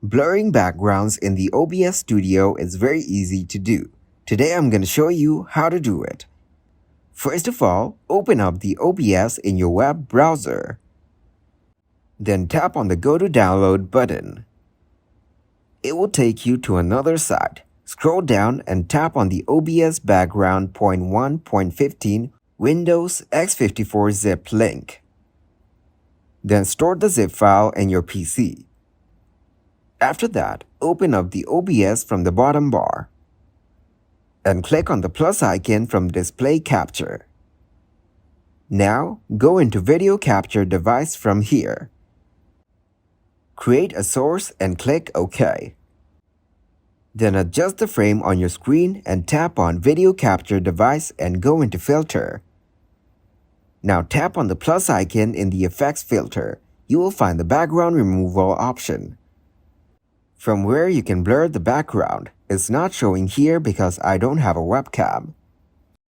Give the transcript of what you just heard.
Blurring backgrounds in the OBS Studio is very easy to do. Today I'm going to show you how to do it. First of all, open up the OBS in your web browser. Then tap on the Go to Download button. It will take you to another site. Scroll down and tap on the OBS background .1.15 Windows x54 zip link. Then store the zip file in your PC. After that, open up the OBS from the bottom bar and click on the plus icon from Display Capture. Now, go into Video Capture Device from here. Create a source and click OK. Then adjust the frame on your screen and tap on Video Capture Device and go into Filter. Now tap on the plus icon in the Effects filter. You will find the Background Removal option. From where you can blur the background. It's not showing here because I don't have a webcam.